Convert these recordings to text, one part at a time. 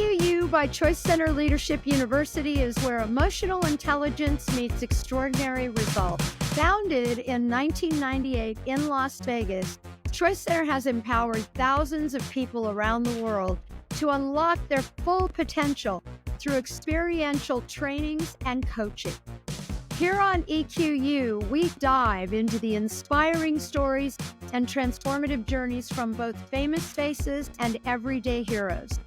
EQU by ChoiceCenter Leadership University is where emotional intelligence meets extraordinary results. Founded in 1998 in Las Vegas, ChoiceCenter has empowered thousands of people around the world to unlock their full potential through experiential trainings and coaching. Here on EQU, we dive into the inspiring stories and transformative journeys from both famous faces and everyday heroes.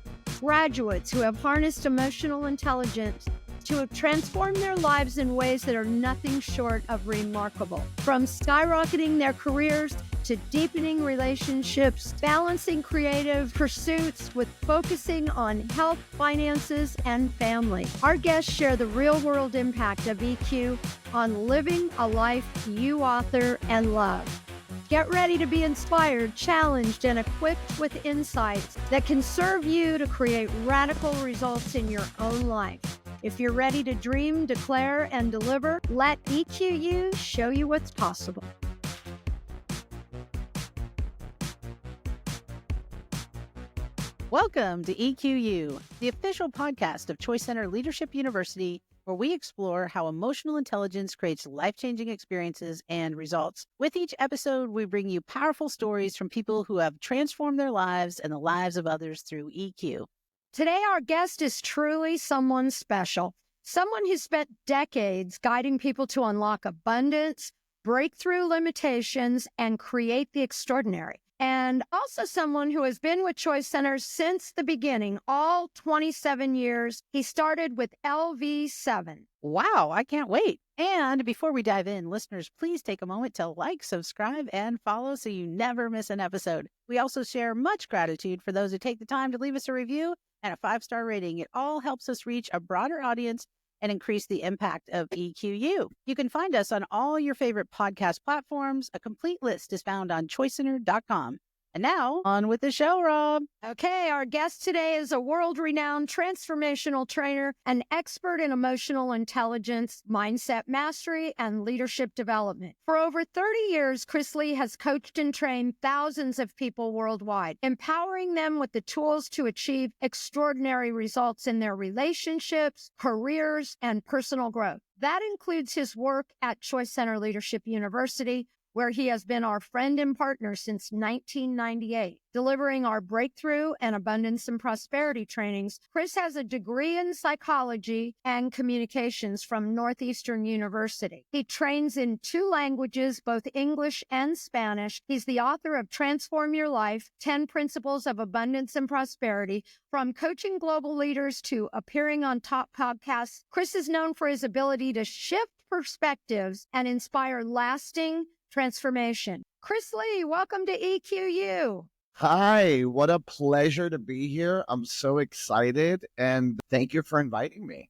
Graduates who have harnessed emotional intelligence to have transformed their lives in ways that are nothing short of remarkable. From skyrocketing their careers to deepening relationships, balancing creative pursuits with focusing on health, finances, and family. Our guests share the real-world impact of EQ on living a life you author and love. Get ready to be inspired, challenged, and equipped with insights that can serve you to create radical results in your own life. If you're ready to dream, declare, and deliver, let EQU show you what's possible. Welcome to EQU, the official podcast of ChoiceCenter Leadership University, where we explore how emotional intelligence creates life-changing experiences and results. With each episode, we bring you powerful stories from people who have transformed their lives and the lives of others through EQ. Today, our guest is truly someone special, someone who spent decades guiding people to unlock abundance, break through limitations, and create the extraordinary. And also someone who has been with ChoiceCenter since the beginning, all 27 years. He started with LV7. Wow, I can't wait. And before we dive in, listeners, please take a moment to like, subscribe, and follow so you never miss an episode. We also share much gratitude for those who take the time to leave us a review and a 5-star rating. It all helps us reach a broader audience and increase the impact of EQU. You can find us on all your favorite podcast platforms. A complete list is found on choicecenter.com. And now, on with the show, Rob. Okay, our guest today is a world-renowned transformational trainer, an expert in emotional intelligence, mindset mastery, and leadership development. For over 30 years, Chris Lee has coached and trained thousands of people worldwide, empowering them with the tools to achieve extraordinary results in their relationships, careers, and personal growth. That includes his work at ChoiceCenter Leadership University, where he has been our friend and partner since 1998, delivering our breakthrough and abundance and prosperity trainings. Chris has a degree in psychology and communications from Northeastern University. He trains in 2 languages, both English and Spanish. He's the author of Transform Your Life, 10 Principles of Abundance and Prosperity. From coaching global leaders to appearing on top podcasts, Chris is known for his ability to shift perspectives and inspire lasting transformation. Chris Lee, welcome to EQU. Hi, what a pleasure to be here. I'm so excited, and thank you for inviting me.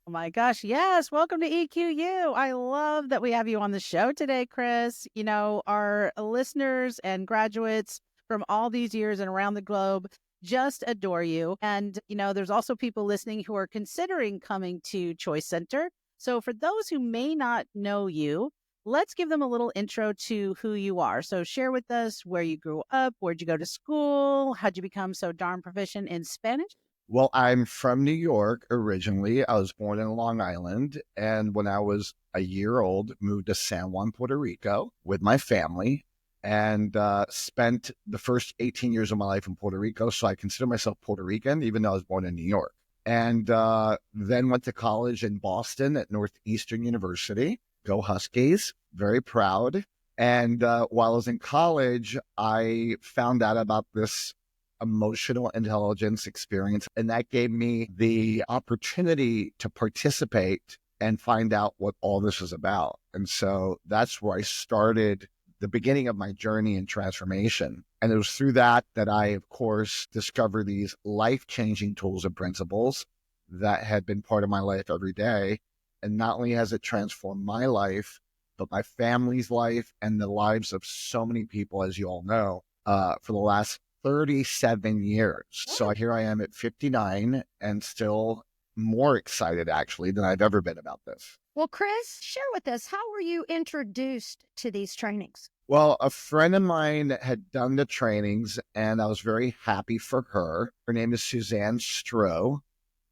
Oh my gosh, yes. Welcome to EQU. I love that we have you on the show today, Chris. You know, our listeners and graduates from all these years and around the globe just adore you. And, you know, there's also people listening who are considering coming to ChoiceCenter. So for those who may not know you, let's give them a little intro to who you are. So share with us where you grew up, where'd you go to school, how'd you become so darn proficient in Spanish? Well, I'm from New York originally. I was born in Long Island, and when I was a year old, moved to San Juan, Puerto Rico with my family, and spent the first 18 years of my life in Puerto Rico. So I consider myself Puerto Rican, even though I was born in New York. And then went to college in Boston at Northeastern University. Go Huskies, very proud. And while I was in college, I found out about this emotional intelligence experience, and that gave me the opportunity to participate and find out what all this was about. And so that's where I started the beginning of my journey in transformation. And it was through that I, of course, discovered these life-changing tools and principles that had been part of my life every day. And not only has it transformed my life, but my family's life and the lives of so many people, as you all know, for the last 37 years. So here I am at 59 and still more excited actually than I've ever been about this. Well, Chris, share with us, how were you introduced to these trainings? Well, a friend of mine had done the trainings and I was very happy for her. Her name is Suzanne Stroh,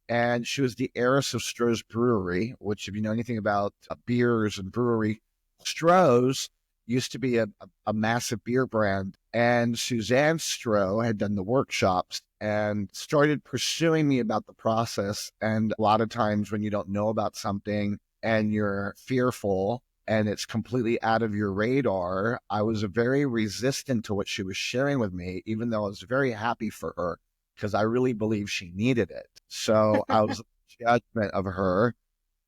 and she was the heiress of Stroh's Brewery, which, if you know anything about beers and brewery, Stroh's used to be a massive beer brand. And Suzanne Stroh had done the workshops and started pursuing me about the process. And a lot of times when you don't know about something and you're fearful and it's completely out of your radar, I was very resistant to what she was sharing with me, even though I was very happy for her because I really believe she needed it. So I was judgment of her.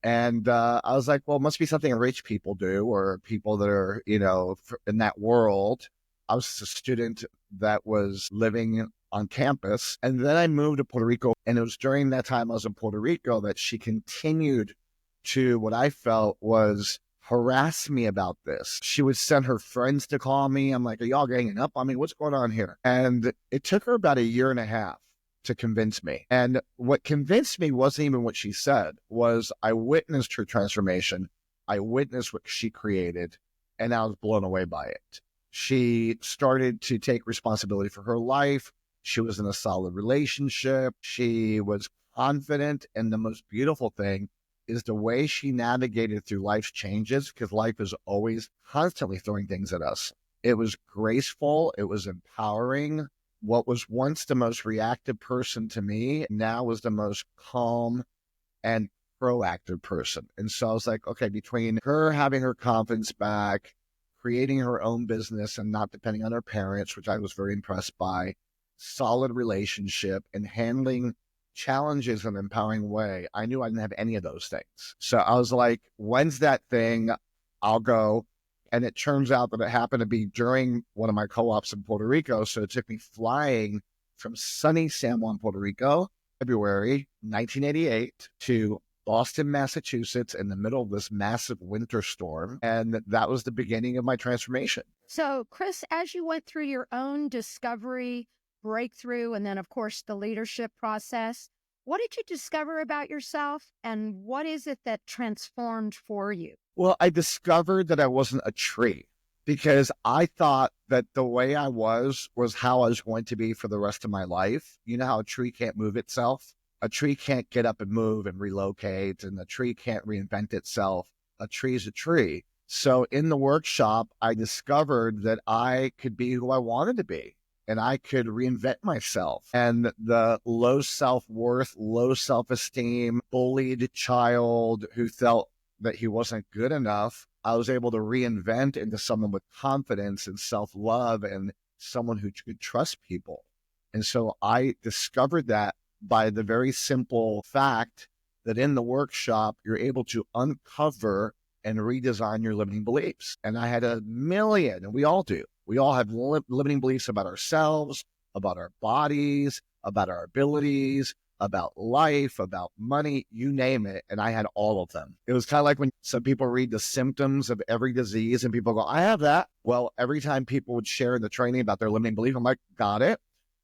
And I was like, well, it must be something rich people do, or people that are, in that world. I was a student that was living on campus. And then I moved to Puerto Rico. And it was during that time I was in Puerto Rico that she continued to what I felt was harass me about this. She would send her friends to call me. I'm like, are y'all ganging up on me? What's going on here? And it took her about a year and a half to convince me. And what convinced me wasn't even what she said, was I witnessed her transformation. I witnessed what she created, and I was blown away by it. She started to take responsibility for her life. She was in a solid relationship. She was confident. And the most beautiful thing is the way she navigated through life's changes, because life is always constantly throwing things at us. It was graceful. It was empowering. What was once the most reactive person to me now was the most calm and proactive person. And so I was like, okay, between her having her confidence back, creating her own business and not depending on her parents, which I was very impressed by, solid relationship, and handling challenges in an empowering way, I knew I didn't have any of those things. So I was like, when's that thing? I'll go. And it turns out that it happened to be during one of my co-ops in Puerto Rico. So it took me flying from sunny San Juan, Puerto Rico, February 1988, to Boston, Massachusetts, in the middle of this massive winter storm. And that was the beginning of my transformation. So, Chris, as you went through your own discovery, breakthrough, and then, of course, the leadership process, what did you discover about yourself, and what is it that transformed for you? Well, I discovered that I wasn't a tree, because I thought that the way I was how I was going to be for the rest of my life. You know how a tree can't move itself? A tree can't get up and move and relocate, and a tree can't reinvent itself. A tree is a tree. So in the workshop, I discovered that I could be who I wanted to be, and I could reinvent myself. And the low self-worth, low self-esteem, bullied child who felt that he wasn't good enough, I was able to reinvent into someone with confidence and self-love and someone who could trust people. And so I discovered that by the very simple fact that in the workshop, you're able to uncover and redesign your limiting beliefs. And I had a million, and we all do. We all have limiting beliefs about ourselves, about our bodies, about our abilities, about life, about money, you name it. And I had all of them. It was kind of like when some people read the symptoms of every disease and people go, I have that. Well, every time people would share in the training about their limiting belief, I'm like, got it,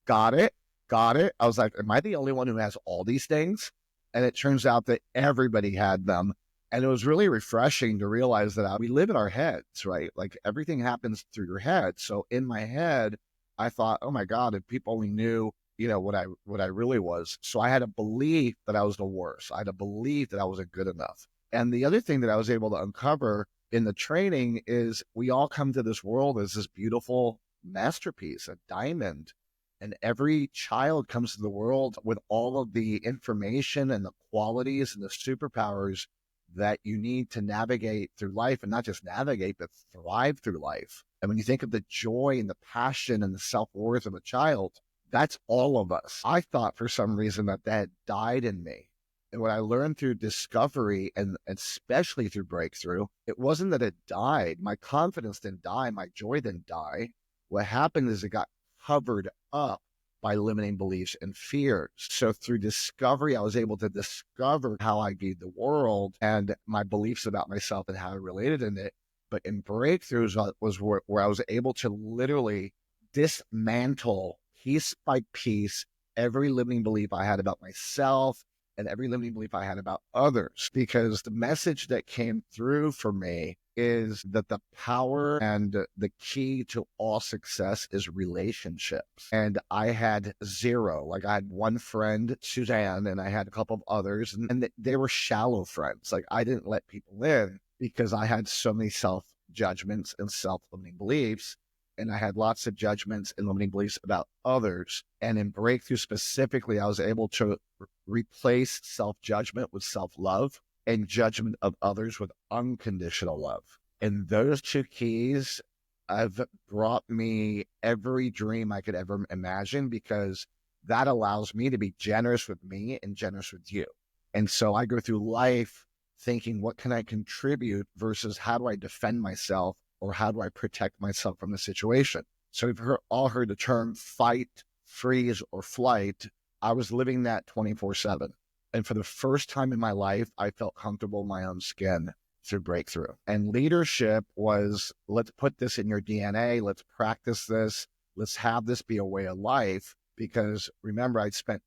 got it, got it. I was like, am I the only one who has all these things? And it turns out that everybody had them. And it was really refreshing to realize that we live in our heads, right? Like everything happens through your head. So in my head, I thought, oh my God, if people only knew, what I really was. So I had a belief that I was the worst. I had a belief that I wasn't good enough. And the other thing that I was able to uncover in the training is we all come to this world as this beautiful masterpiece, a diamond. And every child comes to the world with all of the information and the qualities and the superpowers that you need to navigate through life, and not just navigate, but thrive through life. And when you think of the joy and the passion and the self-worth of a child, that's all of us. I thought for some reason that died in me. And what I learned through discovery and especially through breakthrough, it wasn't that it died. My confidence didn't die. My joy didn't die. What happened is it got covered up by limiting beliefs and fears. So through discovery, I was able to discover how I viewed the world and my beliefs about myself and how I related in it. But in breakthroughs was where I was able to literally dismantle piece by piece every limiting belief I had about myself, and every limiting belief I had about others, because the message that came through for me is that the power and the key to all success is relationships. And I had zero. Like, I had one friend, Suzanne, and I had a couple of others, and they were shallow friends. Like, I didn't let people in because I had so many self-judgments and self-limiting beliefs. And I had lots of judgments and limiting beliefs about others. And in Breakthrough specifically, I was able to replace self-judgment with self-love and judgment of others with unconditional love. And those two keys have brought me every dream I could ever imagine, because that allows me to be generous with me and generous with you. And so I go through life thinking, what can I contribute versus how do I defend myself, or how do I protect myself from the situation? So we've all heard the term fight, freeze, or flight. I was living that 24/7. And for the first time in my life, I felt comfortable in my own skin through Breakthrough. And leadership was, let's put this in your DNA. Let's practice this. Let's have this be a way of life. Because remember, I'd spent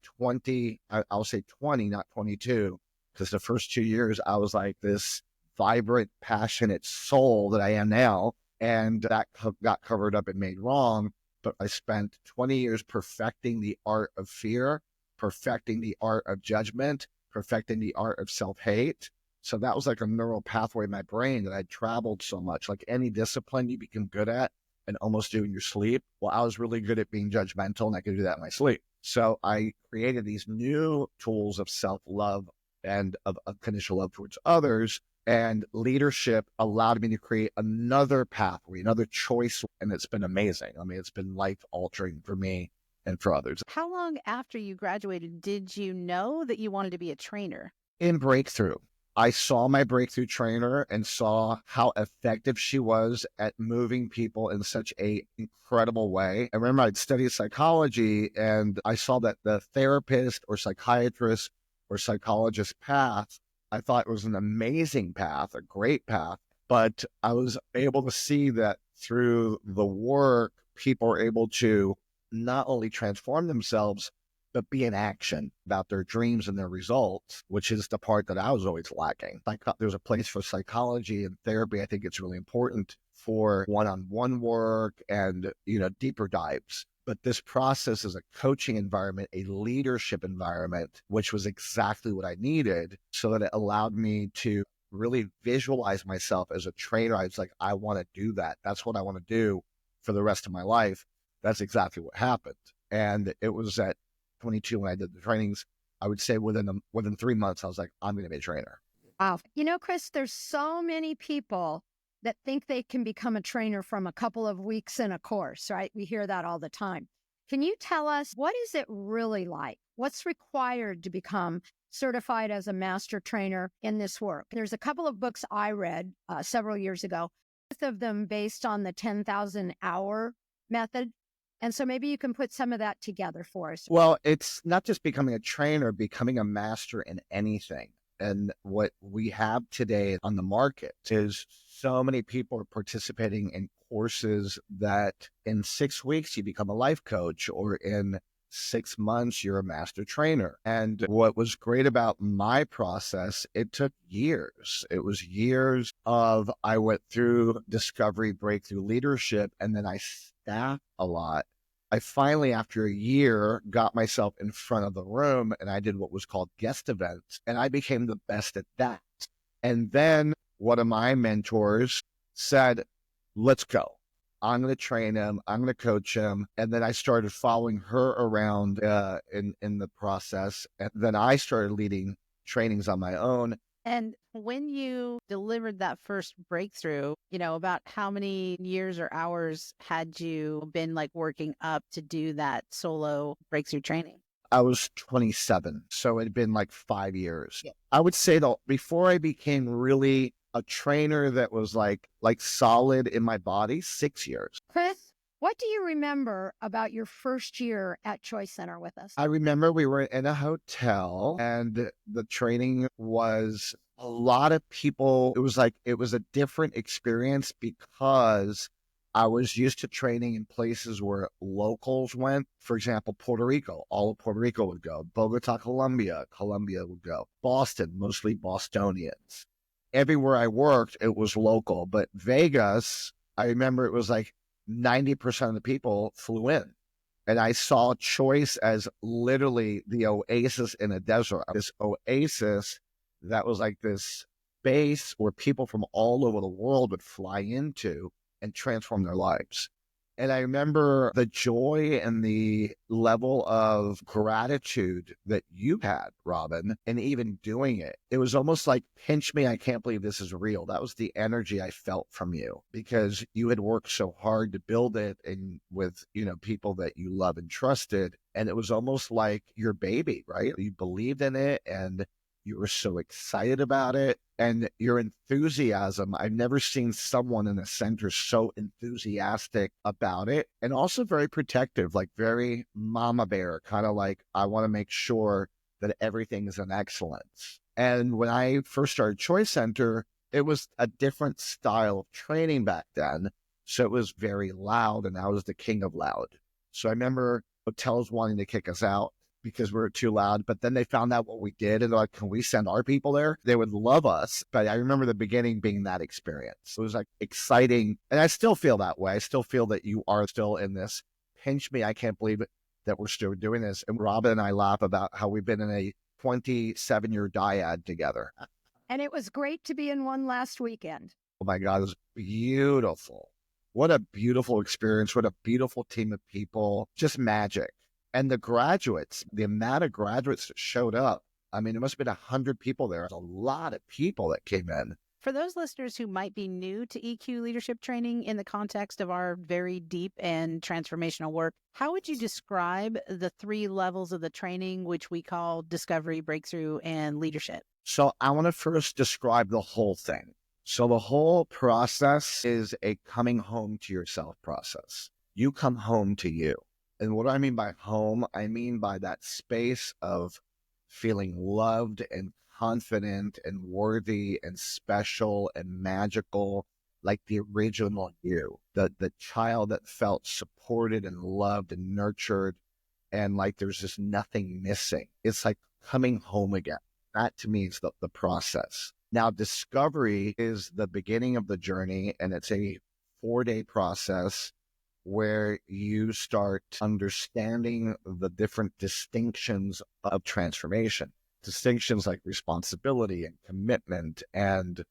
I'll say 20, not 22, because the first 2 years I was like this vibrant, passionate soul that I am now. And that got covered up and made wrong. But I spent 20 years perfecting the art of fear, perfecting the art of judgment, perfecting the art of self-hate. So that was like a neural pathway in my brain that I'd traveled so much. Like any discipline you become good at and almost do in your sleep. Well, I was really good at being judgmental, and I could do that in my sleep. So I created these new tools of self-love and of unconditional love towards others. And leadership allowed me to create another pathway, another choice. And it's been amazing. I mean, it's been life-altering for me and for others. How long after you graduated did you know that you wanted to be a trainer? In Breakthrough, I saw my Breakthrough trainer and saw how effective she was at moving people in such a incredible way. I remember I'd studied psychology, and I saw that the therapist or psychiatrist or psychologist path, I thought it was an amazing path, a great path. But I was able to see that through the work, people are able to not only transform themselves, but be in action about their dreams and their results, which is the part that I was always lacking. There's a place for psychology and therapy. I think it's really important for one-on-one work and, deeper dives. But this process is a coaching environment, a leadership environment, which was exactly what I needed, so that it allowed me to really visualize myself as a trainer. I was like, I want to do that. That's what I want to do for the rest of my life. That's exactly what happened. And it was at 22 when I did the trainings. I would say within 3 months, I was like, I'm going to be a trainer. Wow. Chris, there's so many people that think they can become a trainer from a couple of weeks in a course, right? We hear that all the time. Can you tell us, what is it really like? What's required to become certified as a master trainer in this work? There's a couple of books I read several years ago, both of them based on the 10,000 hour method. And so maybe you can put some of that together for us. Well, it's not just becoming a trainer, becoming a master in anything. And what we have today on the market is so many people are participating in courses that in 6 weeks you become a life coach, or in 6 months you're a master trainer. And what was great about my process, it took years. It was years of, I went through discovery, breakthrough, leadership, and then I staffed a lot. I finally, after a year, got myself in front of the room, and I did what was called guest events, and I became the best at that. And then one of my mentors said, let's go. I'm going to train him. I'm going to coach him. And then I started following her around in the process. And then I started leading trainings on my own. And when you delivered that first breakthrough, about how many years or hours had you been working up to do that solo breakthrough training? I was 27. So it had been 5 years. Yeah. I would say though, before I became really a trainer that was like solid in my body, 6 years. Chris, what do you remember about your first year at Choice Center with us? I remember we were in a hotel, and the training was a lot of people. It was a different experience because I was used to training in places where locals went. For example, Puerto Rico, all of Puerto Rico would go. Bogota, Colombia would go. Boston, mostly Bostonians. Everywhere I worked, it was local. But Vegas, I remember it was like 90% of the people flew in. And I saw Choice as literally the oasis in a desert. This oasis that was like this base where people from all over the world would fly into and transform their lives. And I remember the joy and the level of gratitude that you had, Robin, and even doing it. It was almost like, pinch me, I can't believe this is real. That was the energy I felt from you because you had worked so hard to build it and with, people that you love and trusted. And it was almost like your baby, right? You believed in it and you were so excited about it. And your enthusiasm, I've never seen someone in a center so enthusiastic about it and also very protective, like very mama bear, kind of like, I want to make sure that everything is in excellence. And when I first started Choice Center, it was a different style of training back then. So it was very loud and I was the king of loud. So I remember hotels wanting to kick us out because we were too loud. But then they found out what we did and they're like, can we send our people there? They would love us. But I remember the beginning being that experience. It was like exciting. And I still feel that way. I still feel that you are still in this. Pinch me. I can't believe it that we're still doing this. And Robin and I laugh about how we've been in a 27-year dyad together. And it was great to be in one last weekend. Oh my God, it was beautiful. What a beautiful experience. What a beautiful team of people. Just magic. And the graduates, the amount of graduates that showed up, I mean, it must have been 100 people there. A lot of people that came in. For those listeners who might be new to EQ leadership training in the context of our very deep and transformational work, how would you describe the 3 levels of the training, which we call discovery, breakthrough, and leadership? So I want to first describe the whole thing. So the whole process is a coming home to yourself process. You come home to you. And what I mean by home, I mean by that space of feeling loved and confident and worthy and special and magical, like the original you, the child that felt supported and loved and nurtured, and like there's just nothing missing. It's like coming home again. That to me is the process. Now, discovery is the beginning of the journey, and it's a 4-day process where you start understanding the different distinctions of transformation. Distinctions like responsibility and commitment and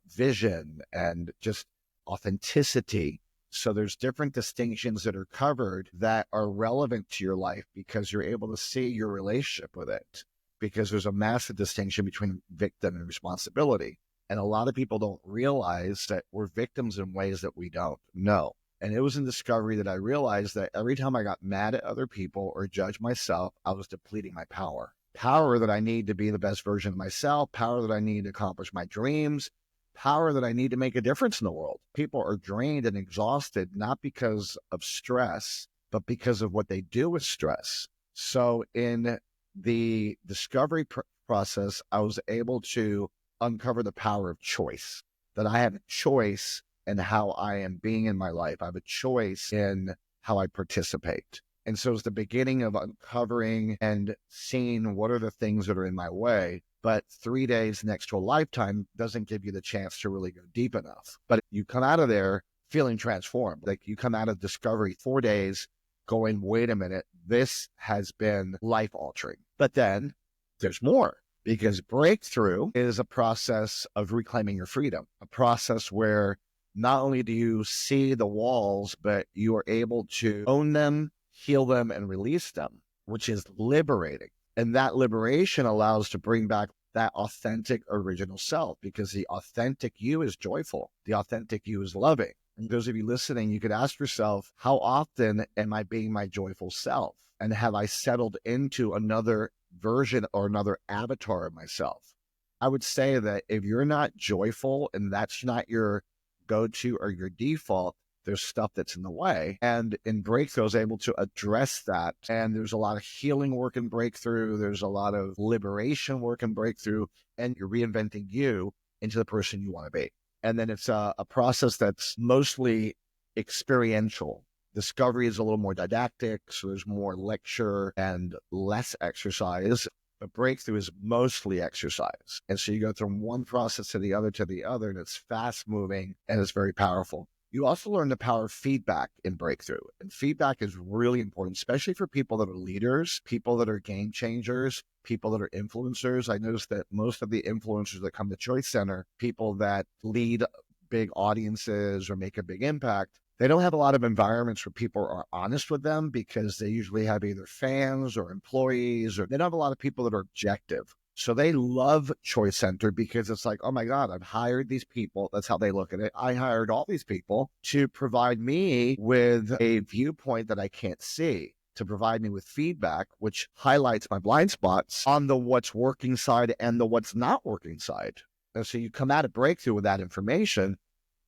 vision and just authenticity. So there's different distinctions that are covered that are relevant to your life because you're able to see your relationship with it, because there's a massive distinction between victim and responsibility. And a lot of people don't realize that we're victims in ways that we don't know. And it was in discovery that I realized that every time I got mad at other people or judged myself, I was depleting my power. Power that I need to be the best version of myself, power that I need to accomplish my dreams, power that I need to make a difference in the world. People are drained and exhausted, not because of stress, but because of what they do with stress. So in the discovery process, I was able to uncover the power of choice, that I have a choice in how I am being in my life. I have a choice in how I participate. And so it's the beginning of uncovering and seeing what are the things that are in my way. But 3 days next to a lifetime doesn't give you the chance to really go deep enough. But you come out of there feeling transformed. Like you come out of discovery 4 days going, wait a minute, this has been life altering. But then there's more, because breakthrough is a process of reclaiming your freedom, a process where not only do you see the walls, but you are able to own them, heal them, and release them, which is liberating. And that liberation allows to bring back that authentic original self, because the authentic you is joyful. The authentic you is loving. And those of you listening, you could ask yourself, how often am I being my joyful self? And have I settled into another version or another avatar of myself? I would say that if you're not joyful and that's not your go-to or your default, there's stuff that's in the way. And in breakthrough, I was able to address that. And there's a lot of healing work in breakthrough. There's a lot of liberation work in breakthrough, and you're reinventing you into the person you want to be. And then it's a process that's mostly experiential. Discovery is a little more didactic, so there's more lecture and less exercise. But breakthrough is mostly exercise. And so you go from one process to the other, and it's fast moving and it's very powerful. You also learn the power of feedback in breakthrough. And feedback is really important, especially for people that are leaders, people that are game changers, people that are influencers. I noticed that most of the influencers that come to Choice Center, people that lead big audiences or make a big impact, they don't have a lot of environments where people are honest with them because they usually have either fans or employees, or they don't have a lot of people that are objective. So they love Choice Center because it's like, oh my God, I've hired these people. That's how they look at it. I hired all these people to provide me with a viewpoint that I can't see, to provide me with feedback, which highlights my blind spots on the what's working side and the what's not working side. And so you come out of breakthrough with that information,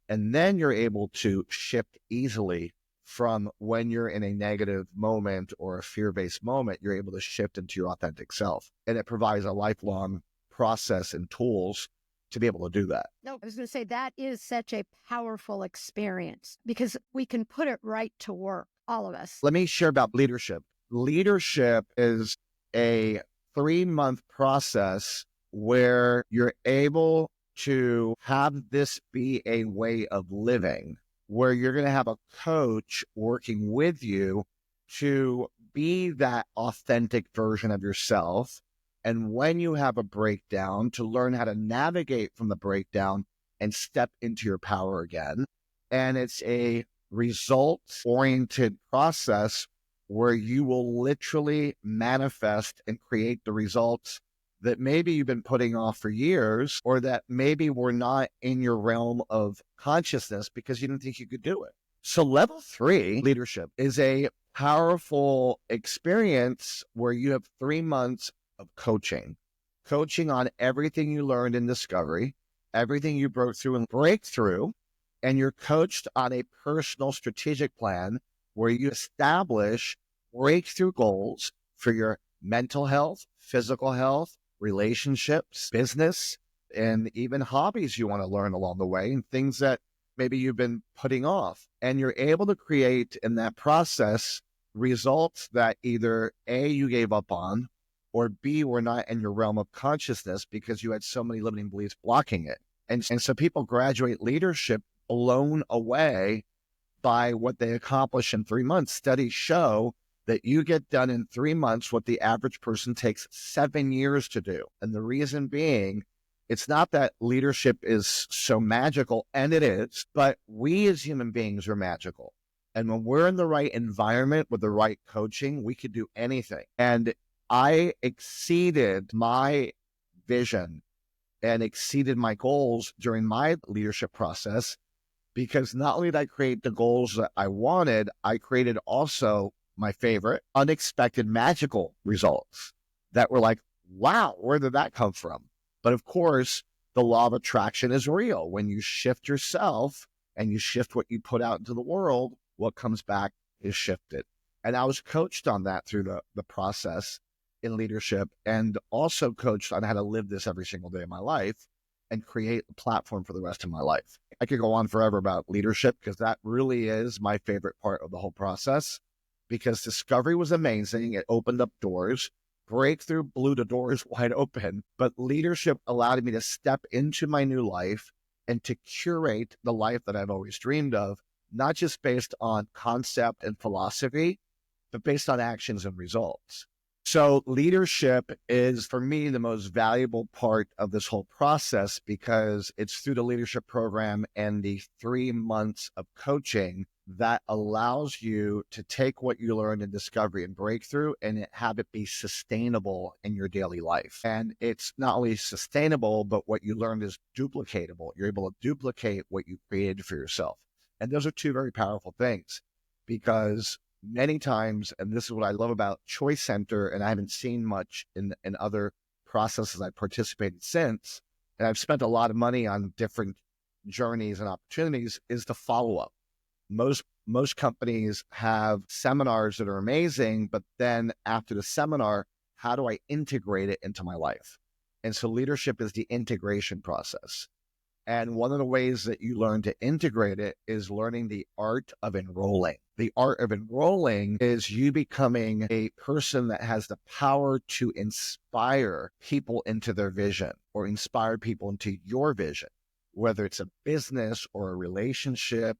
and then you're able to shift easily from when you're in a negative moment or a fear-based moment, you're able to shift into your authentic self. And it provides a lifelong process and tools to be able to do that. No, I was going to say that is such a powerful experience because we can put it right to work, all of us. Let me share about leadership. Leadership is a 3-month process where you're able to have this be a way of living, where you're going to have a coach working with you to be that authentic version of yourself. And when you have a breakdown, to learn how to navigate from the breakdown and step into your power again. And it's a results-oriented process where you will literally manifest and create the results that maybe you've been putting off for years, or that maybe were not in your realm of consciousness because you didn't think you could do it. So level 3 leadership is a powerful experience where you have 3 months of coaching on everything you learned in discovery, everything you broke through in breakthrough, and you're coached on a personal strategic plan where you establish breakthrough goals for your mental health, physical health, relationships, business, and even hobbies you want to learn along the way, and things that maybe you've been putting off. And you're able to create in that process results that either A, you gave up on, or B, were not in your realm of consciousness because you had so many limiting beliefs blocking it. And so people graduate leadership blown away by what they accomplish in 3 months. Studies show that you get done in 3 months what the average person takes 7 years to do. And the reason being, it's not that leadership is so magical, and it is, but we as human beings are magical. And when we're in the right environment with the right coaching, we could do anything. And I exceeded my vision and exceeded my goals during my leadership process, because not only did I create the goals that I wanted, I created also my favorite, unexpected, magical results that were like, wow, where did that come from? But of course, the law of attraction is real. When you shift yourself and you shift what you put out into the world, what comes back is shifted. And I was coached on that through the process in leadership, and also coached on how to live this every single day of my life and create a platform for the rest of my life. I could go on forever about leadership because that really is my favorite part of the whole process, because discovery was amazing. It opened up doors. Breakthrough blew the doors wide open, but leadership allowed me to step into my new life and to curate the life that I've always dreamed of, not just based on concept and philosophy, but based on actions and results. So leadership is, for me, the most valuable part of this whole process, because it's through the leadership program and the 3 months of coaching that allows you to take what you learned in discovery and breakthrough and have it be sustainable in your daily life. And it's not only sustainable, but what you learned is duplicatable. You're able to duplicate what you created for yourself. And those are two very powerful things, because many times, and this is what I love about Choice Center, and I haven't seen much in other processes I've participated since, and I've spent a lot of money on different journeys and opportunities, is the follow-up. Most companies have seminars that are amazing, but then after the seminar, how do I integrate it into my life? And so leadership is the integration process. And one of the ways that you learn to integrate it is learning the art of enrolling. The art of enrolling is you becoming a person that has the power to inspire people into their vision or inspire people into your vision, whether it's a business or a relationship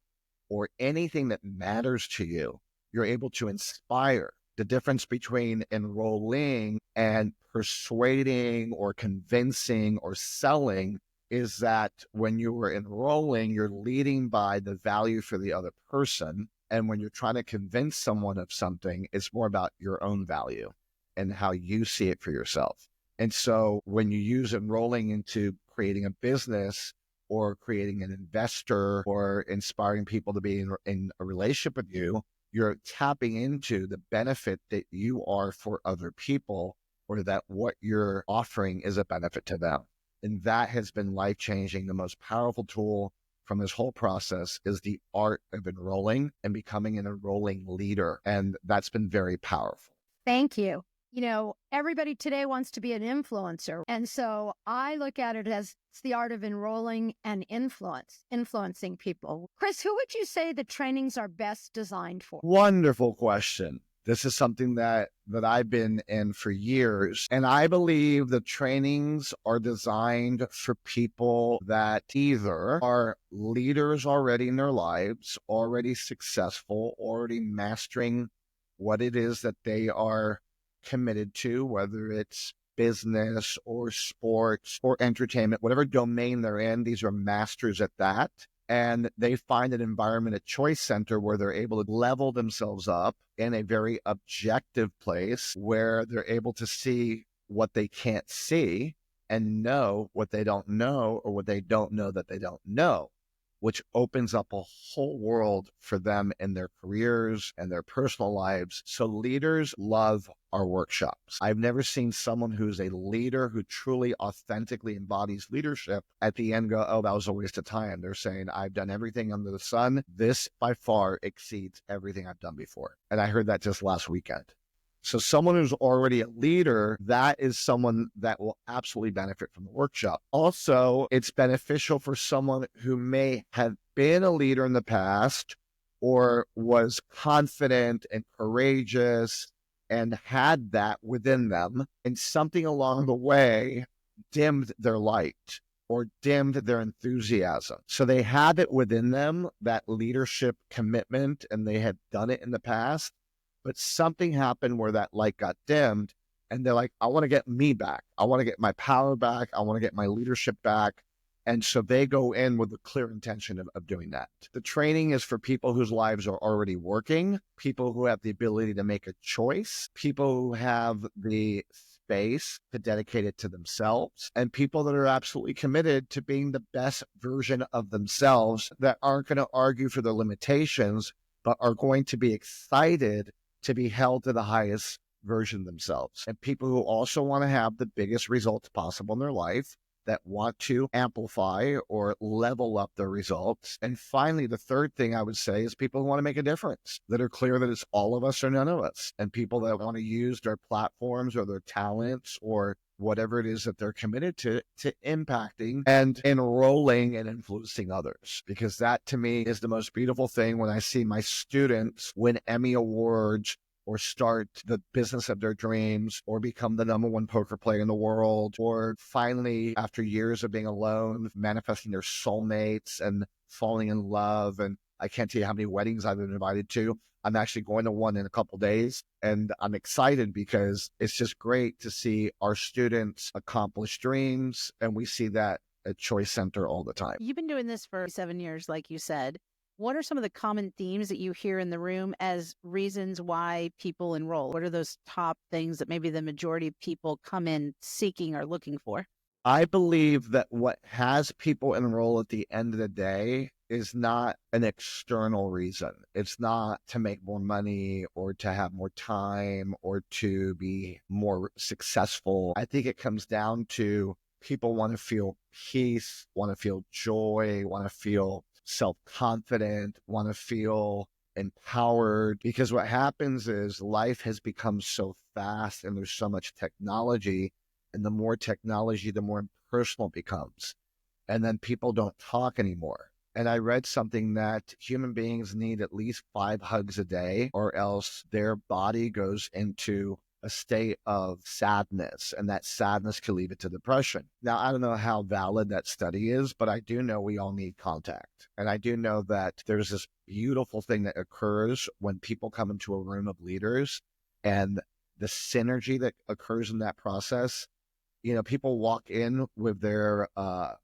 or anything that matters to you. You're able to inspire. The difference between enrolling and persuading or convincing or selling is that when you are enrolling, you're leading by the value for the other person. And when you're trying to convince someone of something, it's more about your own value and how you see it for yourself. And so when you use enrolling into creating a business or creating an investor or inspiring people to be in a relationship with you, you're tapping into the benefit that you are for other people, or that what you're offering is a benefit to them. And that has been life-changing. The most powerful tool from this whole process is the art of enrolling and becoming an enrolling leader. And that's been very powerful. Thank you. You know, everybody today wants to be an influencer. And so I look at it as it's the art of enrolling and influencing people. Chris, who would you say the trainings are best designed for? Wonderful question. This is something that I've been in for years. And I believe the trainings are designed for people that either are leaders already in their lives, already successful, already mastering what it is that they are committed to, whether it's business or sports or entertainment, whatever domain they're in. These are masters at that. And they find an environment at Choice Center where they're able to level themselves up in a very objective place where they're able to see what they can't see and know what they don't know, or what they don't know that they don't know, which opens up a whole world for them in their careers and their personal lives. So leaders love our workshops. I've never seen someone who's a leader who truly authentically embodies leadership at the end go, oh, that was a waste of time. They're saying, I've done everything under the sun. This by far exceeds everything I've done before. And I heard that just last weekend. So someone who's already a leader, that is someone that will absolutely benefit from the workshop. Also, it's beneficial for someone who may have been a leader in the past or was confident and courageous and had that within them, and something along the way dimmed their light or dimmed their enthusiasm. So they had it within them, that leadership commitment, and they had done it in the past. But something happened where that light got dimmed, and they're like, I want to get me back. I want to get my power back. I want to get my leadership back. And so they go in with a clear intention of doing that. The training is for people whose lives are already working, people who have the ability to make a choice, people who have the space to dedicate it to themselves, and people that are absolutely committed to being the best version of themselves, that aren't going to argue for their limitations, but are going to be excited to be held to the highest version of themselves. And people who also want to have the biggest results possible in their life, that want to amplify or level up their results. And finally, the third thing I would say is people who want to make a difference, that are clear that it's all of us or none of us, and people that want to use their platforms or their talents or whatever it is that they're committed to impacting and enrolling and influencing others. Because that to me is the most beautiful thing when I see my students win Emmy Awards or start the business of their dreams or become the #1 poker player in the world, or finally, after years of being alone, manifesting their soulmates and falling in love. And I can't tell you how many weddings I've been invited to. I'm actually going to one in a couple of days, and I'm excited because it's just great to see our students accomplish dreams. And we see that at Choice Center all the time. You've been doing this for 7 years, like you said. What are some of the common themes that you hear in the room as reasons why people enroll? What are those top things that maybe the majority of people come in seeking or looking for? I believe that what has people enroll at the end of the day is not an external reason. It's not to make more money or to have more time or to be more successful. I think it comes down to people want to feel peace, want to feel joy, want to feel self-confident, want to feel empowered. Because what happens is life has become so fast and there's so much technology. And the more technology, the more impersonal it becomes. and then people don't talk anymore. And I read something that human beings need at least 5 hugs a day, or else their body goes into a state of sadness, and that sadness can lead it to depression. Now, I don't know how valid that study is, but I do know we all need contact. And I do know that there's this beautiful thing that occurs when people come into a room of leaders, and the synergy that occurs in that process. People walk in with their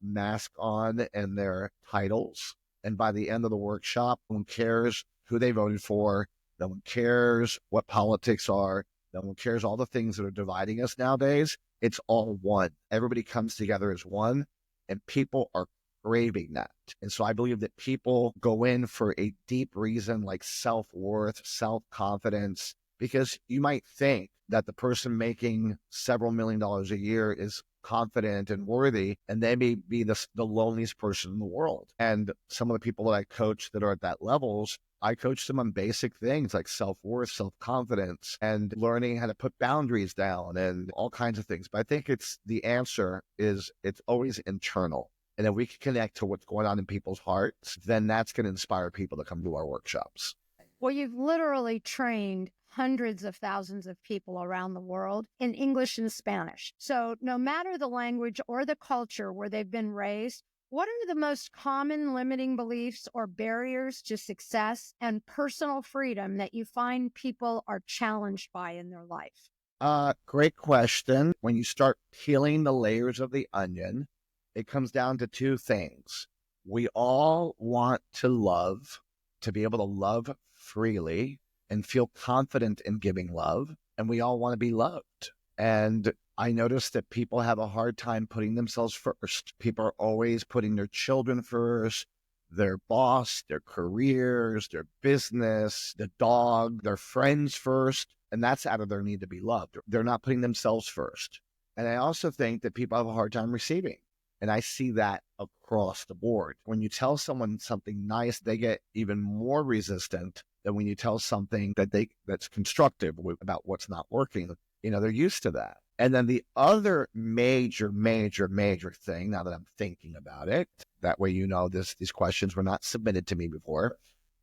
mask on and their titles, and by the end of the workshop, no one cares who they voted for, no one cares what politics are, no one cares all the things that are dividing us nowadays. It's all one. Everybody comes together as one, and people are craving that. And so I believe that people go in for a deep reason like self-worth, self-confidence, because you might think that the person making several $1 million a year is confident and worthy, and they may be the loneliest person in the world. And some of the people that I coach that are at that levels, I coach them on basic things like self-worth, self-confidence, and learning how to put boundaries down and all kinds of things. But I think the answer is it's always internal. And if we can connect to what's going on in people's hearts, then that's going to inspire people to come to our workshops. Well, you've literally trained hundreds of thousands of people around the world in English and Spanish. So no matter the language or the culture where they've been raised, what are the most common limiting beliefs or barriers to success and personal freedom that you find people are challenged by in their life? Great question. When you start peeling the layers of the onion, it comes down to 2 things. We all want to love, to be able to love freely and feel confident in giving love. And we all want to be loved. And I noticed that people have a hard time putting themselves first. People are always putting their children first, their boss, their careers, their business, the dog, their friends first. And that's out of their need to be loved. They're not putting themselves first. And I also think that people have a hard time receiving. And I see that across the board. When you tell someone something nice, they get even more resistant than when you tell something that's constructive about what's not working. They're used to that. And then the other major thing, now that I'm thinking about it, that way these questions were not submitted to me before,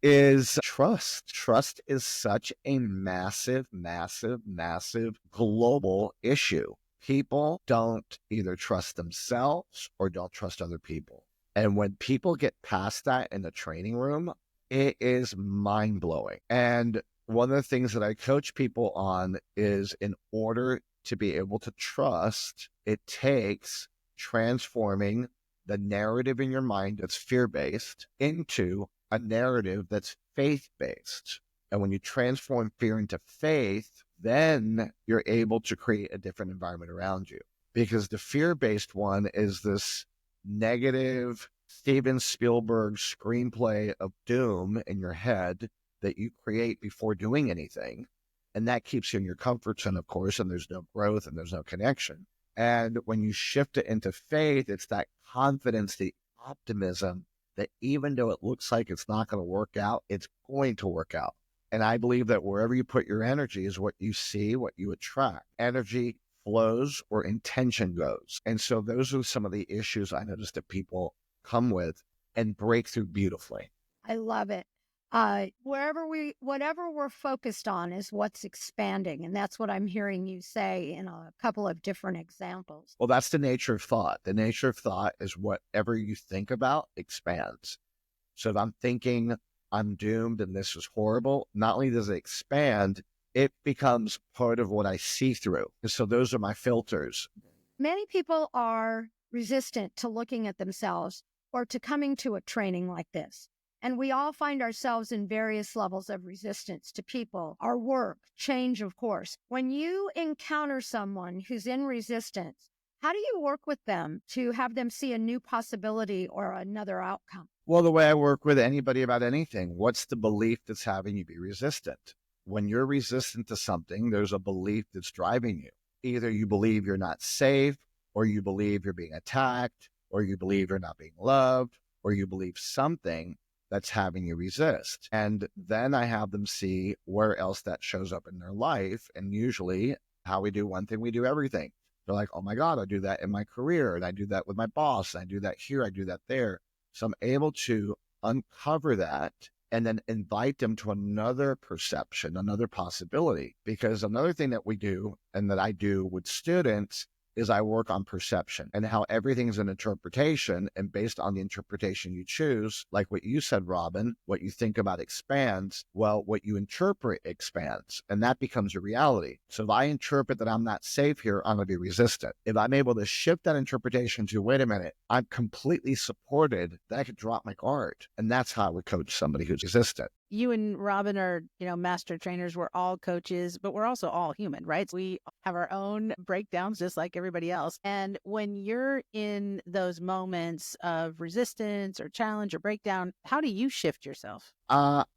is trust. Trust is such a massive global issue. People don't either trust themselves or don't trust other people. And when people get past that in the training room, it is mind-blowing. And one of the things that I coach people on is, in order to be able to trust, it takes transforming the narrative in your mind that's fear-based into a narrative that's faith-based. And when you transform fear into faith, then you're able to create a different environment around you. Because the fear-based one is this negative Steven Spielberg screenplay of doom in your head that you create before doing anything. And that keeps you in your comfort zone, of course, and there's no growth and there's no connection. And when you shift it into faith, it's that confidence, the optimism that even though it looks like it's not going to work out, it's going to work out. And I believe that wherever you put your energy is what you see, what you attract. Energy flows where intention goes. And so those are some of the issues I noticed that people come with and break through beautifully. I love it. Whatever we're focused on is what's expanding. And that's what I'm hearing you say in a couple of different examples. Well, that's the nature of thought. The nature of thought is whatever you think about expands. So if I'm thinking I'm doomed and this is horrible, not only does it expand, it becomes part of what I see through. And so those are my filters. Many people are resistant to looking at themselves or to coming to a training like this. And we all find ourselves in various levels of resistance to people, our work, change, of course. When you encounter someone who's in resistance, how do you work with them to have them see a new possibility or another outcome? Well, the way I work with anybody about anything, what's the belief that's having you be resistant? When you're resistant to something, there's a belief that's driving you. Either you believe you're not safe, or you believe you're being attacked, or you believe you're not being loved, or you believe something that's having you resist. And then I have them see where else that shows up in their life. And usually how we do one thing, we do everything. They're like, oh my God, I do that in my career, and I do that with my boss, and I do that here, I do that there. So I'm able to uncover that and then invite them to another perception, another possibility. Because another thing that we do and that I do with students is I work on perception and how everything's an interpretation. And based on the interpretation you choose, like what you said, Robin, what you think about expands. Well, what you interpret expands, and that becomes a reality. So if I interpret that I'm not safe here, I'm going to be resistant. If I'm able to shift that interpretation to, wait a minute, I'm completely supported, then I could drop my guard. And that's how I would coach somebody who's resistant. You and Robin are, master trainers. We're all coaches, but we're also all human, right? We have our own breakdowns just like everybody else. And when you're in those moments of resistance or challenge or breakdown, how do you shift yourself?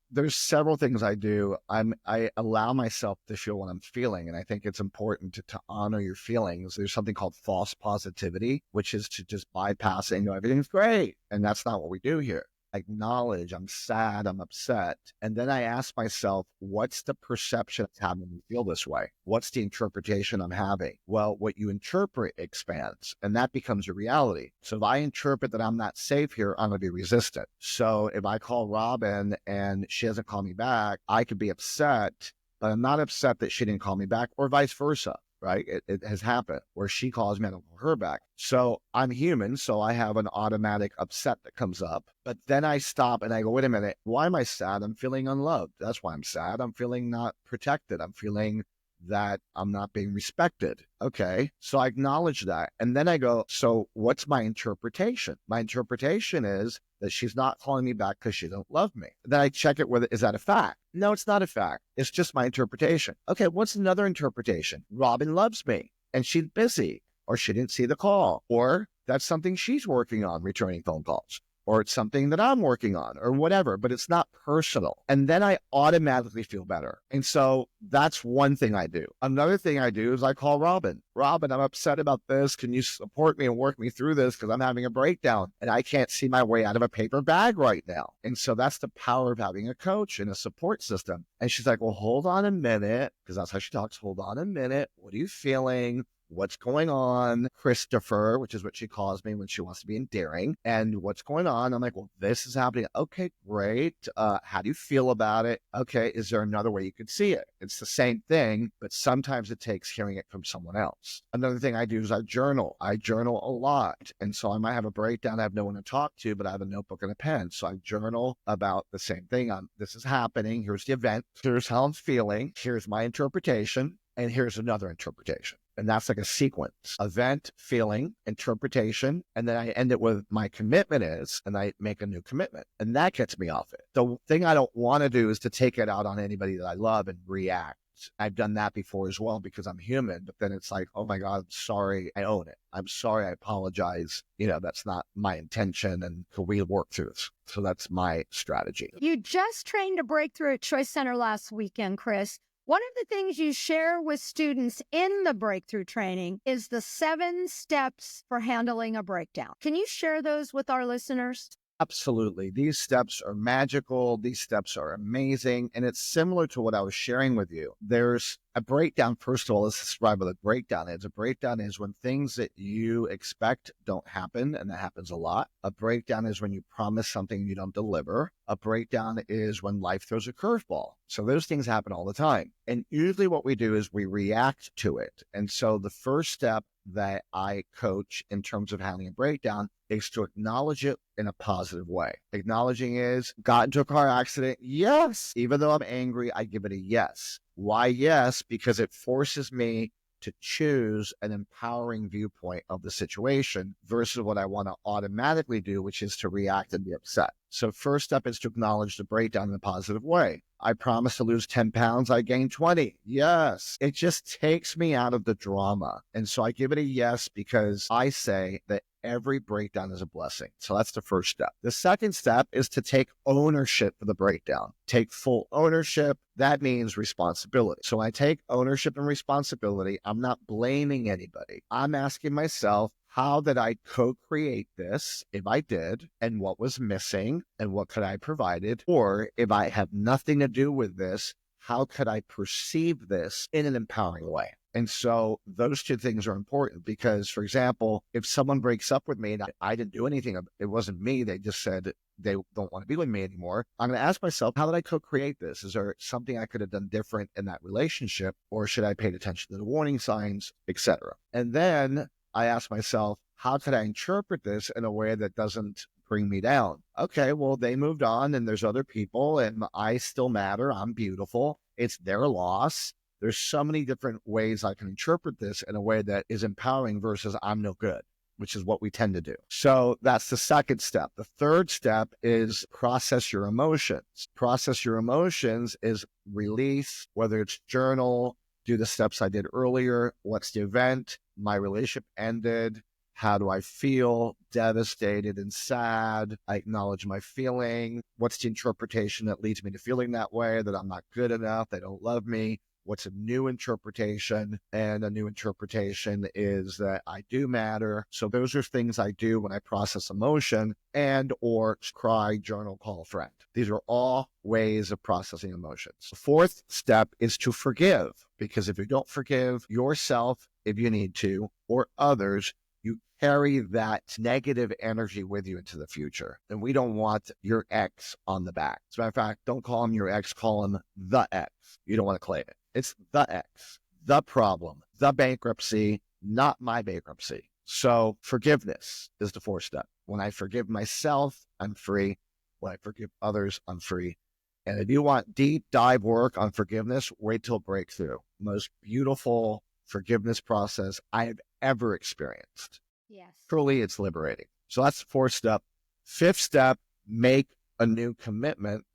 There's several things I do. I allow myself to feel what I'm feeling. And I think it's important to honor your feelings. There's something called false positivity, which is to just bypass it and go, everything's great. And that's not what we do here. Acknowledge I'm sad, I'm upset. And then I ask myself, what's the perception of having me feel this way? What's the interpretation I'm having? Well, what you interpret expands, and that becomes a reality. So if I interpret that I'm not safe here, I'm going to be resistant. So if I call Robin and she doesn't call me back, I could be upset, but I'm not upset that she didn't call me back, or vice versa. Right? It has happened where she calls me and I don't call her back. So I'm human. So I have an automatic upset that comes up, but then I stop and I go, wait a minute, why am I sad? I'm feeling unloved. That's why I'm sad. I'm feeling not protected. I'm feeling that I'm not being respected. Okay. So I acknowledge that. And then I go, so what's my interpretation? My interpretation is that she's not calling me back because she don't love me. Then I check it with, is that a fact? No, it's not a fact. It's just my interpretation. Okay. What's another interpretation? Robin loves me and she's busy, or she didn't see the call, or that's something she's working on, returning phone calls, or it's something that I'm working on, or whatever, but it's not personal. And then I automatically feel better. And so that's one thing I do. Another thing I do is I call Robin. Robin, I'm upset about this. Can you support me and work me through this? Because I'm having a breakdown and I can't see my way out of a paper bag right now. And so that's the power of having a coach and a support system. And she's like, well, hold on a minute, because that's how she talks. Hold on a minute. What are you feeling? What's going on, Christopher, which is what she calls me when she wants to be endearing. And what's going on? I'm like, well, this is happening. Okay, great. How do you feel about it? Okay, is there another way you could see it? It's the same thing, but sometimes it takes hearing it from someone else. Another thing I do is I journal. I journal a lot. And so I might have a breakdown. I have no one to talk to, but I have a notebook and a pen. So I journal about the same thing. This is happening. Here's the event. Here's how I'm feeling. Here's my interpretation. And here's another interpretation. And that's like a sequence: event, feeling, interpretation. And then I end it with my commitment is, and I make a new commitment. And that gets me off it. The thing I don't want to do is to take it out on anybody that I love and react. I've done that before as well because I'm human, but then it's like, oh my God, I'm sorry. I own it. I'm sorry. I apologize. That's not my intention. And we'll work through this. So that's my strategy. You just trained a breakthrough at Choice Center last weekend, Chris. One of the things you share with students in the breakthrough training is the 7 steps for handling a breakdown. Can you share those with our listeners? Absolutely. These steps are magical. These steps are amazing. And it's similar to what I was sharing with you. There's a breakdown. First of all, let's describe what a breakdown is. A breakdown is when things that you expect don't happen, and that happens a lot. A breakdown is when you promise something you don't deliver. A breakdown is when life throws a curveball. So those things happen all the time. And usually what we do is we react to it. And so the first step that I coach in terms of handling a breakdown is to acknowledge it in a positive way. Acknowledging is, got into a car accident. Yes. Even though I'm angry, I give it a yes. Why yes? Because it forces me to choose an empowering viewpoint of the situation versus what I want to automatically do, which is to react and be upset. So first step is to acknowledge the breakdown in a positive way. I promised to lose 10 pounds. I gained 20. Yes. It just takes me out of the drama. And so I give it a yes because I say that every breakdown is a blessing. So that's the first step. The second step is to take ownership for the breakdown. Take full ownership. That means responsibility. So when I take ownership and responsibility, I'm not blaming anybody. I'm asking myself, how did I co-create this? If I did, and what was missing, and what could I provided? Or if I have nothing to do with this, how could I perceive this in an empowering way? And so those two things are important because, for example, if someone breaks up with me and I didn't do anything, it wasn't me, they just said they don't want to be with me anymore, I'm going to ask myself, how did I co-create this? Is there something I could have done different in that relationship? Or should I pay attention to the warning signs, etc.? And then I ask myself, how could I interpret this in a way that doesn't bring me down? Okay, well, they moved on and there's other people and I still matter. I'm beautiful. It's their loss. There's so many different ways I can interpret this in a way that is empowering versus I'm no good, which is what we tend to do. So that's the second step. The third step is process your emotions. Process your emotions is release, whether it's journal, do the steps I did earlier. What's the event? My relationship ended. How do I feel? Devastated and sad. I acknowledge my feeling. What's the interpretation that leads me to feeling that way, that I'm not good enough, they don't love me? What's a new interpretation? And a new interpretation is that I do matter. So those are things I do when I process emotion and or cry, journal, call a friend. These are all ways of processing emotions. The fourth step is to forgive, because if you don't forgive yourself, if you need to, or others, you carry that negative energy with you into the future. And we don't want your ex on the back. As a matter of fact, don't call him your ex, call him the ex. You don't want to claim it. It's the ex, the problem, the bankruptcy, not my bankruptcy. So forgiveness is the fourth step. When I forgive myself, I'm free. When I forgive others, I'm free. And if you want deep dive work on forgiveness, wait till breakthrough. Most beautiful forgiveness process I have ever experienced. Yes. Truly, it's liberating. So that's the fourth step. Fifth step, make a new commitment.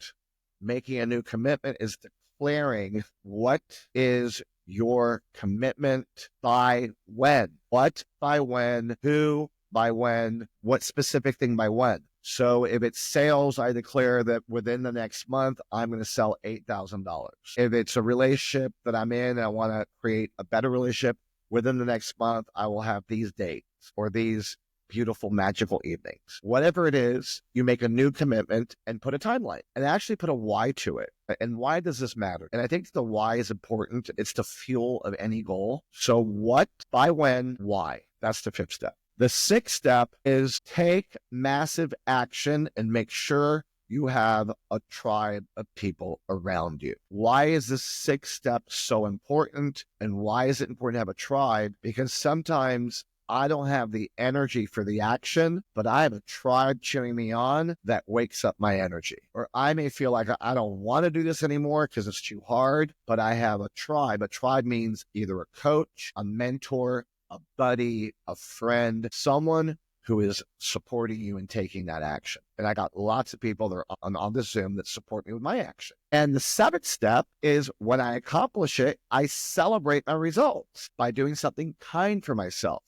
Making a new commitment is declaring what is your commitment by when. What by when, who by when, what specific thing by when. So if it's sales, I declare that within the next month, I'm going to sell $8,000. If it's a relationship that I'm in and I want to create a better relationship, within the next month, I will have these dates or these beautiful, magical evenings. Whatever it is, you make a new commitment and put a timeline and actually put a why to it. And why does this matter? And I think the why is important. It's the fuel of any goal. So what, by when, why? That's the fifth step. The sixth step is take massive action and make sure you have a tribe of people around you. Why is this sixth step so important? And why is it important to have a tribe? Because sometimes I don't have the energy for the action, but I have a tribe cheering me on that wakes up my energy. Or I may feel like I don't want to do this anymore because it's too hard, but I have a tribe. A tribe means either a coach, a mentor, a buddy, a friend, someone who is supporting you in taking that action. And I got lots of people that are on this Zoom that support me with my action. And the seventh step is when I accomplish it, I celebrate my results by doing something kind for myself.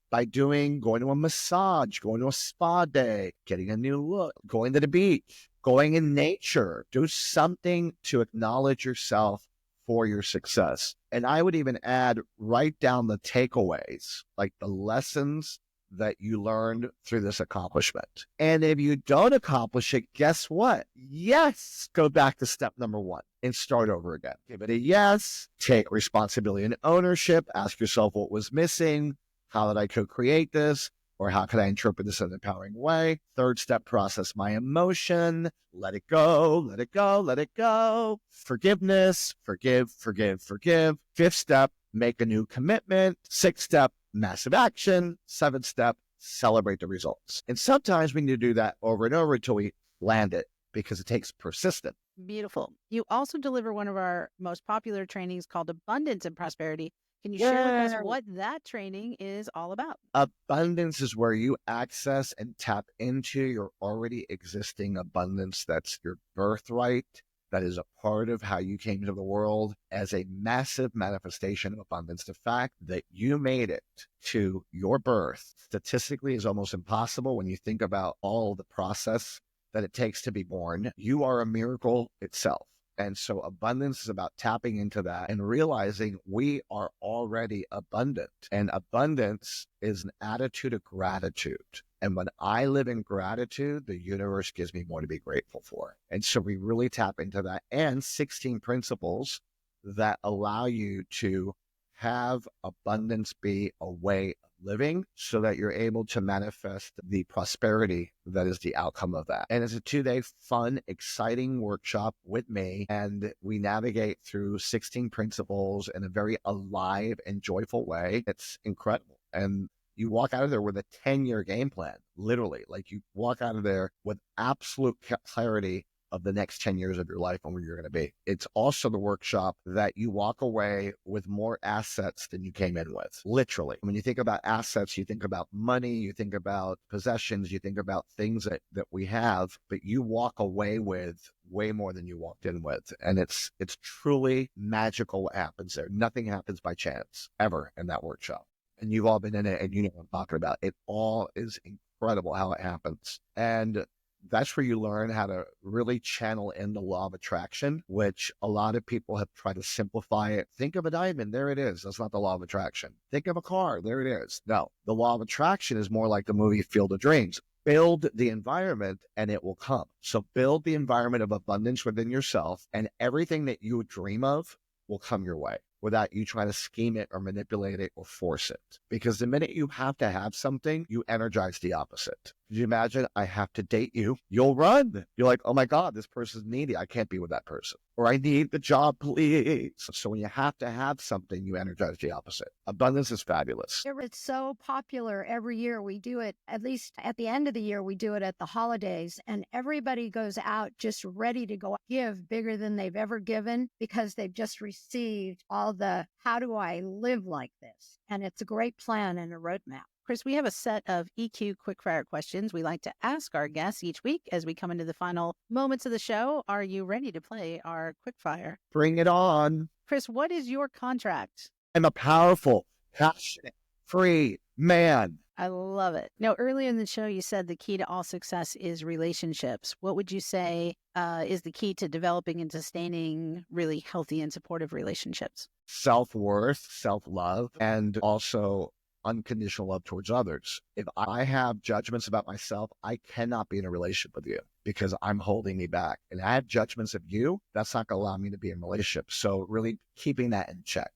By going to a massage, going to a spa day, getting a new look, going to the beach, going in nature, do something to acknowledge yourself for your success. And I would even add, write down the takeaways, like the lessons that you learned through this accomplishment. And if you don't accomplish it, guess what? Yes, go back to step number one and start over again. Give it a yes, take responsibility and ownership, ask yourself what was missing. How did I co-create this? Or how could I interpret this in an empowering way? Third step, process my emotion. Let it go, let it go, let it go. Forgiveness, forgive, forgive, forgive. Fifth step, make a new commitment. Sixth step, massive action. Seventh step, celebrate the results. And sometimes we need to do that over and over until we land it because it takes persistence. Beautiful. You also deliver one of our most popular trainings called Abundance and Prosperity. Can you share with us what that training is all about? Abundance is where you access and tap into your already existing abundance. That's your birthright. That is a part of how you came into the world as a massive manifestation of abundance. The fact that you made it to your birth statistically is almost impossible when you think about all the process that it takes to be born. You are a miracle itself. And so abundance is about tapping into that and realizing we are already abundant. And abundance is an attitude of gratitude. And when I live in gratitude, the universe gives me more to be grateful for. And so we really tap into that. And 16 principles that allow you to have abundance be a way of living so that you're able to manifest the prosperity that is the outcome of that. And it's a 2-day fun, exciting workshop with me. And we navigate through 16 principles in a very alive and joyful way. It's incredible. And you walk out of there with a 10-year game plan, literally. Like you walk out of there with absolute clarity of the next 10 years of your life and where you're going to be. It's also the workshop that you walk away with more assets than you came in with, literally. When you think about assets, you think about money, you think about possessions, you think about things that we have, but you walk away with way more than you walked in with. And it's truly magical what happens there. Nothing happens by chance ever in that workshop. And you've all been in it and you know what I'm talking about. It all is incredible how it happens. And that's where you learn how to really channel in the law of attraction, which a lot of people have tried to simplify it. Think of a diamond. There it is. That's not the law of attraction. Think of a car. There it is. No, the law of attraction is more like the movie Field of Dreams. Build the environment and it will come. So build the environment of abundance within yourself and everything that you dream of will come your way without you trying to scheme it or manipulate it or force it. Because the minute you have to have something, you energize the opposite. Could you imagine? I have to date you. You'll run. You're like, oh my God, this person's needy. I can't be with that person. Or I need the job, please. So when you have to have something, you energize the opposite. Abundance is fabulous. It's so popular every year. We do it, at least at the end of the year, we do it at the holidays, and everybody goes out just ready to go give bigger than they've ever given because they've just received all the, how do I live like this? And it's a great plan and a roadmap. Chris, we have a set of EQ quickfire questions we like to ask our guests each week as we come into the final moments of the show. Are you ready to play our quickfire? Bring it on. Chris, what is your contract? I'm a powerful, passionate, free man. I love it. Now, earlier in the show, you said the key to all success is relationships. What would you say is the key to developing and sustaining really healthy and supportive relationships? Self-worth, self-love, and also unconditional love towards others. If I have judgments about myself, I cannot be in a relationship with you because I'm holding me back. And I have judgments of you, that's not going to allow me to be in a relationship. So really keeping that in check.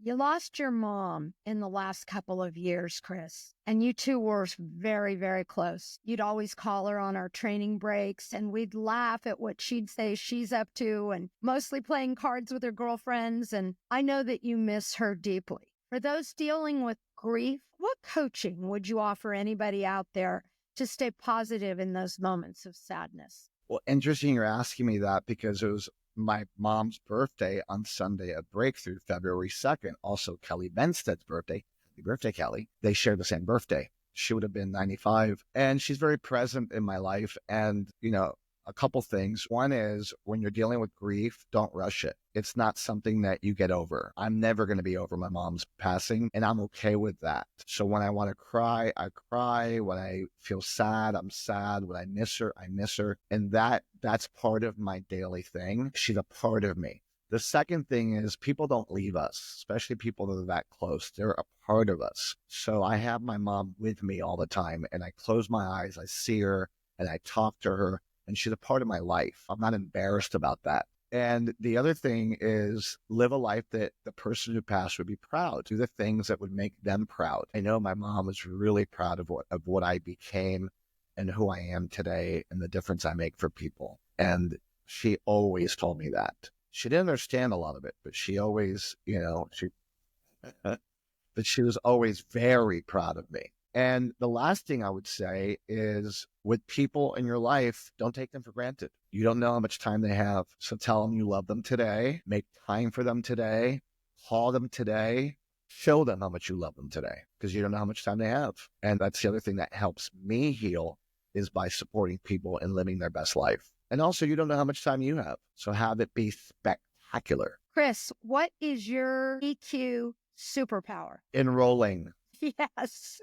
You lost your mom in the last couple of years, Chris, and you two were very, very close. You'd always call her on our training breaks and we'd laugh at what she'd say she's up to and mostly playing cards with her girlfriends. And I know that you miss her deeply. For those dealing with grief, what coaching would you offer anybody out there to stay positive in those moments of sadness? Well, interesting you're asking me that because it was my mom's birthday on Sunday at Breakthrough, February 2nd. Also, Kelly Benstead's birthday. Happy birthday, Kelly. They share the same birthday. She would have been 95. And she's very present in my life. And, you know, a couple things. One is when you're dealing with grief, don't rush it. It's not something that you get over. I'm never going to be over my mom's passing, and I'm okay with that. So when I want to cry, I cry. When I feel sad, I'm sad. When I miss her, I miss her. And that's part of my daily thing. She's a part of me. The second thing is people don't leave us, especially people that are that close. They're a part of us. So I have my mom with me all the time, and I close my eyes, I see her, and I talk to her. And she's a part of my life. I'm not embarrassed about that. And the other thing is live a life that the person who passed would be proud. Do the things that would make them proud. I know my mom was really proud of what I became and who I am today and the difference I make for people. And she always told me that. She didn't understand a lot of it, but she always, but she was always very proud of me. And the last thing I would say is with people in your life, don't take them for granted. You don't know how much time they have. So tell them you love them today, make time for them today, call them today, show them how much you love them today because you don't know how much time they have. And that's the other thing that helps me heal is by supporting people and living their best life. And also you don't know how much time you have. So have it be spectacular. Chris, what is your EQ superpower? Enrolling. Yes.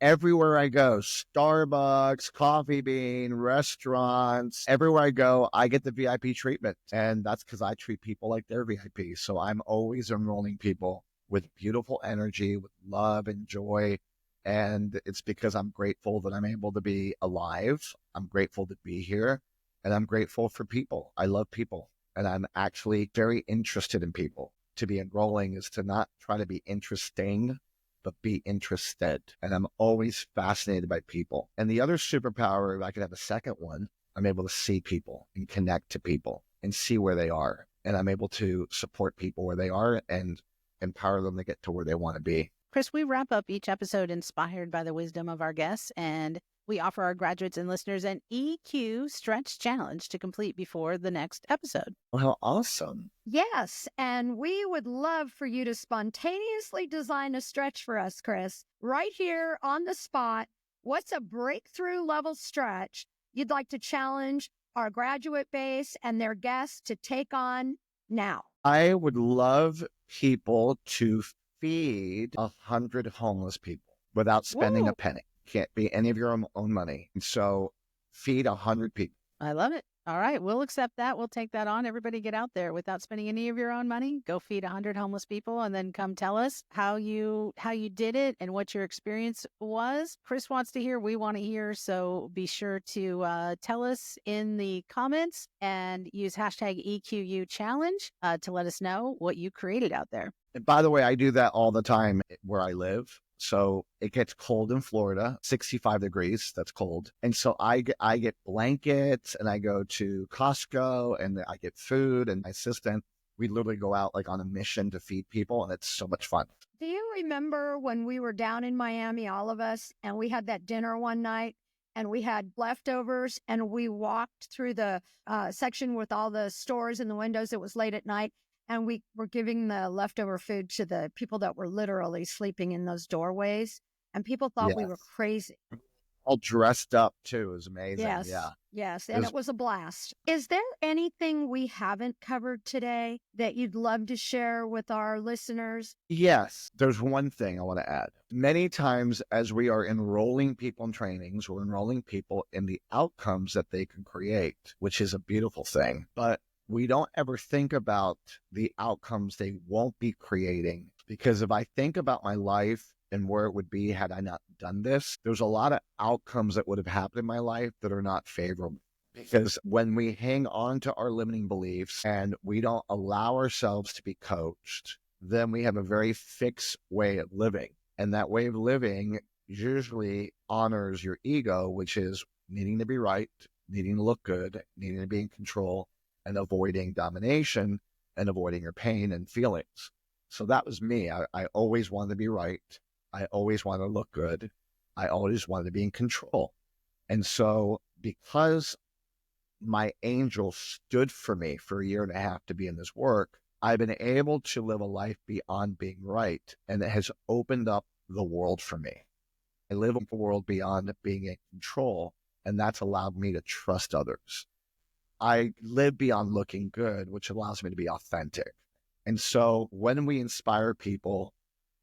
everywhere I go, Starbucks, Coffee Bean, restaurants, everywhere I go, I get the VIP treatment. And that's because I treat people like they're VIP. So I'm always enrolling people with beautiful energy, with love and joy. And it's because I'm grateful that I'm able to be alive. I'm grateful to be here. And I'm grateful for people. I love people. And I'm actually very interested in people. To be enrolling is to not try to be interesting, but be interested. And I'm always fascinated by people. And the other superpower, if I could have a second one, I'm able to see people and connect to people and see where they are. And I'm able to support people where they are and empower them to get to where they want to be. Chris, we wrap up each episode inspired by the wisdom of our guests, and we offer our graduates and listeners an EQ stretch challenge to complete before the next episode. Well, awesome. Yes, and we would love for you to spontaneously design a stretch for us, Chris, right here on the spot. What's a breakthrough level stretch you'd like to challenge our graduate base and their guests to take on now? I would love people to feed 100 homeless people without spending Woo! a penny. Can't be any of your own money. And so feed 100 people. I love it. All right, we'll accept that. We'll take that on. Everybody get out there without spending any of your own money. Go feed 100 homeless people and then come tell us how you did it and what your experience was. Chris wants to hear, we want to hear. So be sure to tell us in the comments and use hashtag EQU challenge to let us know what you created out there. And by the way, I do that all the time where I live. So it gets cold in Florida, 65 degrees. That's cold. And so I get blankets and I go to Costco and I get food, and my assistant, we literally go out like on a mission to feed people. And it's so much fun. Do you remember when we were down in Miami, all of us, and we had that dinner one night and we had leftovers and we walked through the section with all the stores and the windows? It was late at night. And we were giving the leftover food to the people that were literally sleeping in those doorways. And people thought we were crazy. All dressed up too. It was amazing. Yes. Yeah. Yes. And it was a blast. Is there anything we haven't covered today that you'd love to share with our listeners? Yes. There's one thing I want to add. Many times as we are enrolling people in trainings, we're enrolling people in the outcomes that they can create, which is a beautiful thing. But we don't ever think about the outcomes they won't be creating. Because if I think about my life and where it would be had I not done this, there's a lot of outcomes that would have happened in my life that are not favorable. Because when we hang on to our limiting beliefs and we don't allow ourselves to be coached, then we have a very fixed way of living. And that way of living usually honors your ego, which is needing to be right, needing to look good, needing to be in control, and avoiding domination and avoiding your pain and feelings. So that was me. I always wanted to be right. I always wanted to look good. I always wanted to be in control. And so because my angel stood for me for a year and a half to be in this work, I've been able to live a life beyond being right. And it has opened up the world for me. I live in a world beyond being in control, and that's allowed me to trust others. I live beyond looking good, which allows me to be authentic. And so when we inspire people,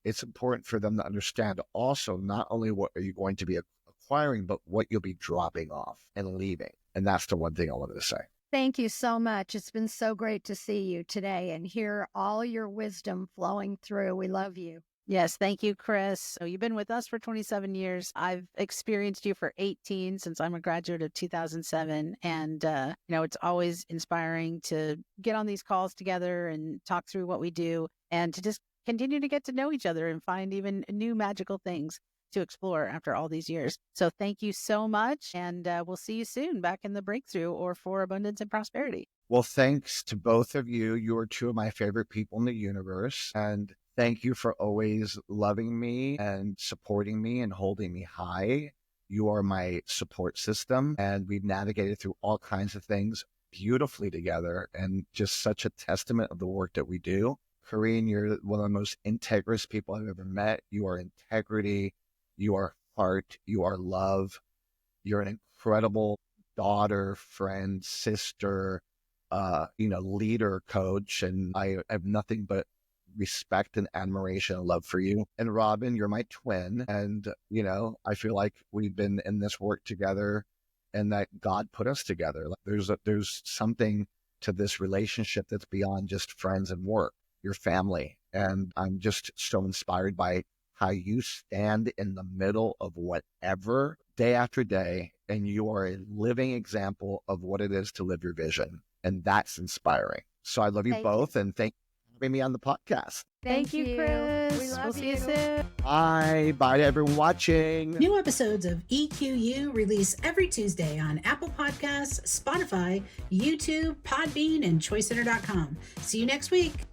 it's important for them to understand also not only what are you going to be acquiring, but what you'll be dropping off and leaving. And that's the one thing I wanted to say. Thank you so much. It's been so great to see you today and hear all your wisdom flowing through. We love you. Yes, thank you, Chris. So you've been with us for 27 years. I've experienced you for 18 since I'm a graduate of 2007. And, it's always inspiring to get on these calls together and talk through what we do and to just continue to get to know each other and find even new magical things to explore after all these years. So thank you so much. And we'll see you soon back in the breakthrough or for abundance and prosperity. Well, thanks to both of you. You are two of my favorite people in the universe. And thank you for always loving me and supporting me and holding me high. You are my support system, and we've navigated through all kinds of things beautifully together, and just such a testament of the work that we do. Corrine, you're one of the most integrous people I've ever met. You are integrity, you are heart, you are love. You're an incredible daughter, friend, sister, leader, coach, and I have nothing but respect and admiration and love for you. And Robin, you're my twin. And, I feel like we've been in this work together and that God put us together. Like there's something to this relationship that's beyond just friends and work, your family. And I'm just so inspired by how you stand in the middle of whatever day after day. And you are a living example of what it is to live your vision. And that's inspiring. So I love you both. And thank you for having me on the podcast. Thank you, Chris. We love we'll see you you. soon. Bye. Bye to everyone watching. New episodes of EQU release every Tuesday on Apple Podcasts, Spotify, YouTube, Podbean, and ChoiceCenter.com. See you next week.